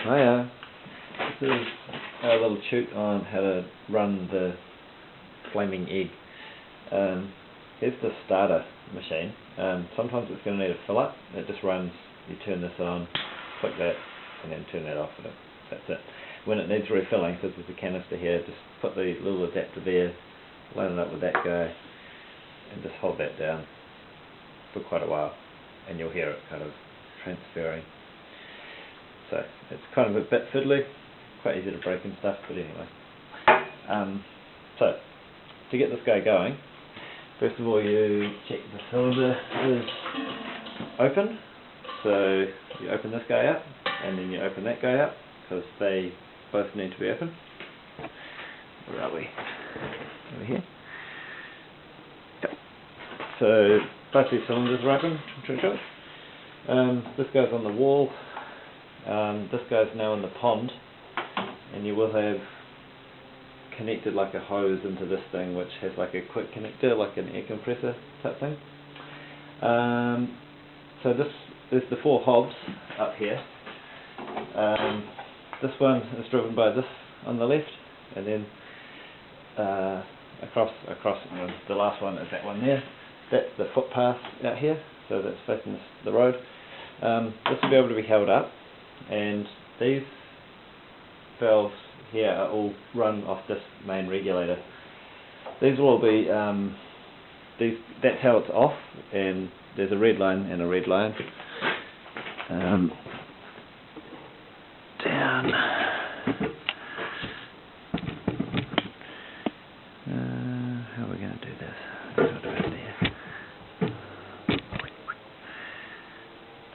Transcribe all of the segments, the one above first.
Hiya. This is a little shoot on how to run the flaming egg. Here's the starter machine. Sometimes it's going to need a fill up. It just runs, you turn this on, click that, and then turn that off. And that's it. When it needs refilling, because there's a canister here, just put the little adapter there, line it up with that guy, and just hold that down for quite a while, and you'll hear it kind of transferring. So it's kind of a bit fiddly, quite easy to break and stuff, but anyway. So to get this guy going, first of all you check the cylinder is open. So you open this guy up, and then you open that guy up, because they both need to be open. Where are we? Over here. Yep. So both these cylinders are open. This goes on the wall. This guy's now in the pond, and you will have connected like a hose into this thing, which has like a quick connector, like an air compressor type thing. So this is the 4 hobs up here. This one is driven by this on the left, and then across the last one is that one there. That's the footpath out here, so that's facing the road. This will be able to be held up, and these valves here are all run off this main regulator. These will all be that's how it's off, and there's a red line and a red line. Down. How are we going to do this? I'll do it there.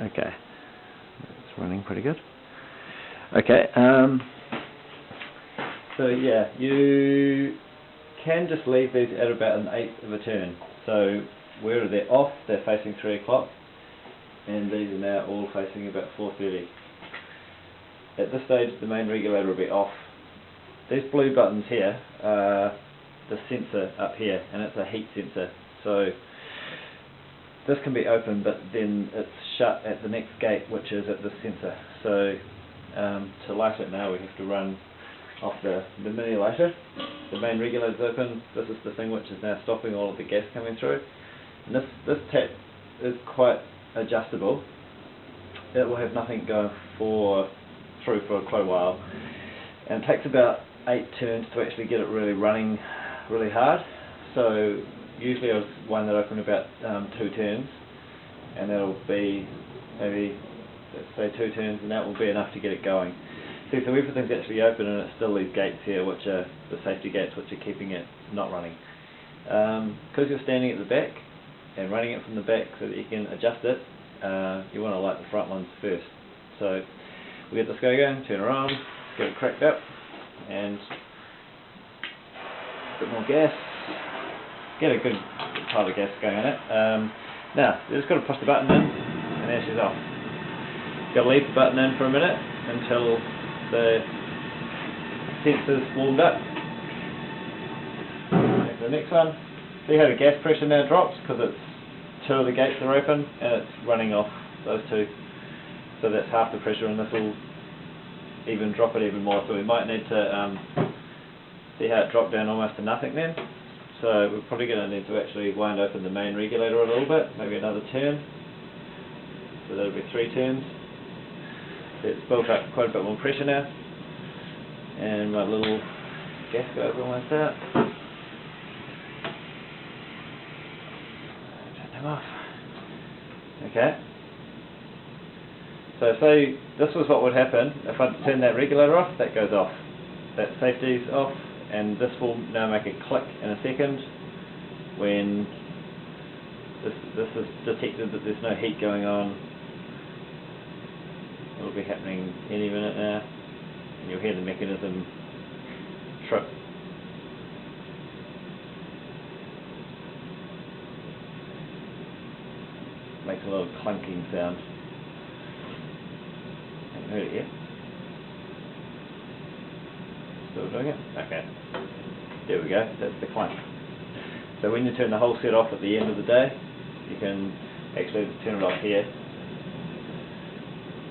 Okay, it's running pretty good. Okay, so yeah, you can just leave these at about 1/8 of a turn. So where they're off, they're facing 3 o'clock, and these are now all facing about 4:30. At this stage, the main regulator will be off. These blue buttons here are the sensor up here, and it's a heat sensor. So this can be open, but then it's shut at the next gate, which is at the sensor. So to light it now, we have to run off the mini lighter. The main regulator is open. This is the thing which is now stopping all of the gas coming through. And this tap is quite adjustable. It will have nothing going through for quite a while, and it takes about 8 turns to actually get it really running really hard. So usually I wind that open about 2 turns, and that'll be maybe, let's say 2 turns, and that will be enough to get it going. See, so everything's actually open, and it's still these gates here, which are the safety gates, which are keeping it not running. Because you're standing at the back and running it from the back so that you can adjust it, you want to light the front ones first. So we get this guy going, turn around, get it cracked up, and a bit more gas. Get a good pile of gas going in it. Now, you just got to push the button in, and there she's off. You've got to leave the button in for a minute until the sensor's warmed up. Take the next one. See how the gas pressure now drops, because it's 2 of the gates are open, and it's running off those 2. So that's half the pressure, and this will even drop it even more. So we might need to see how it dropped down almost to nothing then. So we're probably going to need to actually wind open the main regulator a little bit, maybe another turn. So that'll be 3 turns. It's built up quite a bit more pressure now, and my little gas guy's almost out. Turn them off. Okay. So say this was what would happen if I turn that regulator off. That goes off. That safety's off, and this will now make a click in a second when this is detected that there's no heat going on. It'll be happening any minute now, and you'll hear the mechanism trip. Makes a little clunking sound. Haven't heard it yet. Still doing it? Okay. There we go, that's the clunk. So when you turn the whole set off at the end of the day, you can actually turn it off here.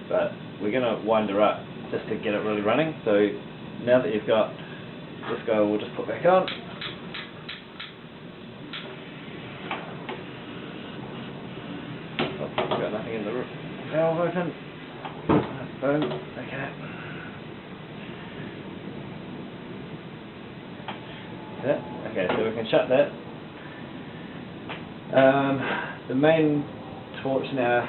But we're going to wind her up just to get it really running. So now that you've got this guy, we'll just put back on. Oh, got nothing in the valve open. Boom. Okay. Yeah. Okay, so we can shut that. The main torch now.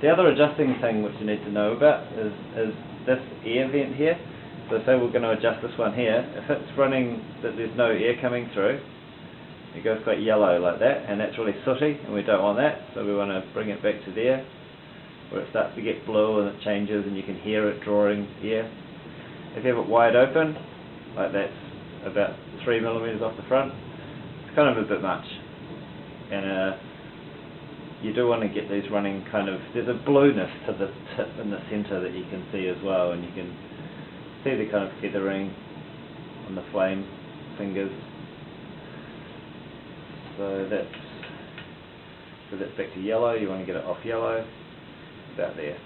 The other adjusting thing which you need to know about is this air vent here. So say we're going to adjust this one here. If it's running that there's no air coming through, it goes quite yellow like that, and that's really sooty, and we don't want that. So we want to bring it back to there, where it starts to get blue and it changes, and you can hear it drawing air. If you have it wide open, like that's about 3mm off the front, it's kind of a bit much. And you do want to get these running kind of, there's a blueness to the tip in the centre that you can see as well, and you can see the kind of feathering on the flame fingers. So that's back to yellow. You want to get it off yellow, about there.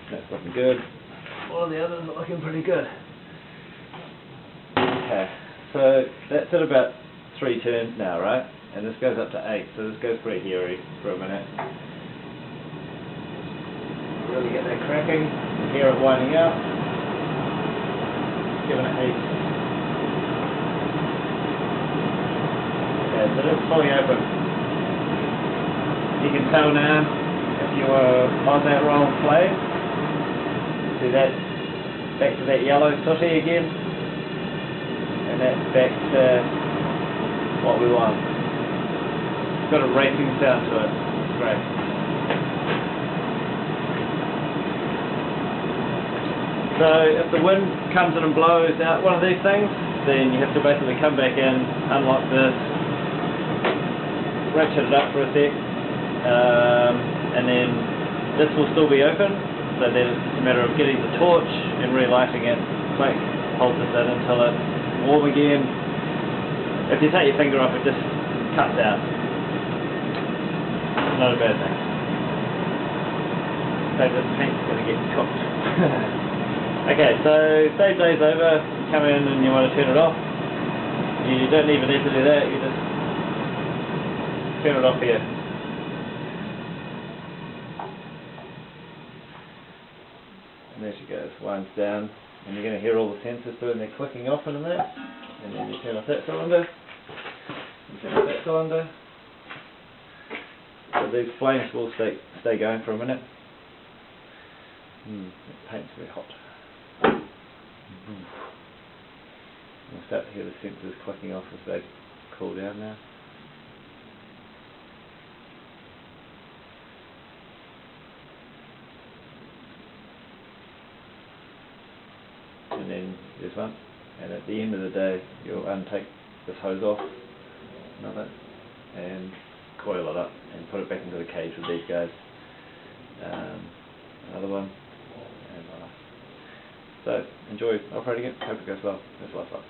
That's looking good. All of the others are looking pretty good. Okay, so that's at about 3 turns now, right? And this goes up to 8, so this goes pretty hairy for a minute. Really get that cracking, hear it winding up. Giving it heat. Okay, so that's fully open. You can tell now, if you were on that roll flame, see that back to that yellow sooty again, and that's back to what we want. It's got a racing sound to it. It's great. So if the wind comes in and blows out one of these things, then you have to basically come back in, unlock this, ratchet it up for a sec, and then this will still be open. So then it's just a matter of getting the torch and relighting it. Quick, hold this in until it's warm again. If you take your finger off, it just cuts out. Not a bad thing. So this paint's going to get cooked. Okay, so say day's over, you come in and you want to turn it off. You don't even need to do that, you just turn it off here. And there she goes, winds down, and you're going to hear all the sensors doing their clicking off in a minute. And then you turn off that cylinder, you turn off that cylinder. So these flames will stay going for a minute. That paint's very hot. You'll start to hear the sensors clicking off as they cool down now. And then there's one. And at the end of the day, you'll untake this hose off, another, and coil it up and put it back into the cage with these guys. Another one, and so enjoy operating it. Hope it goes well. There's lots of luck.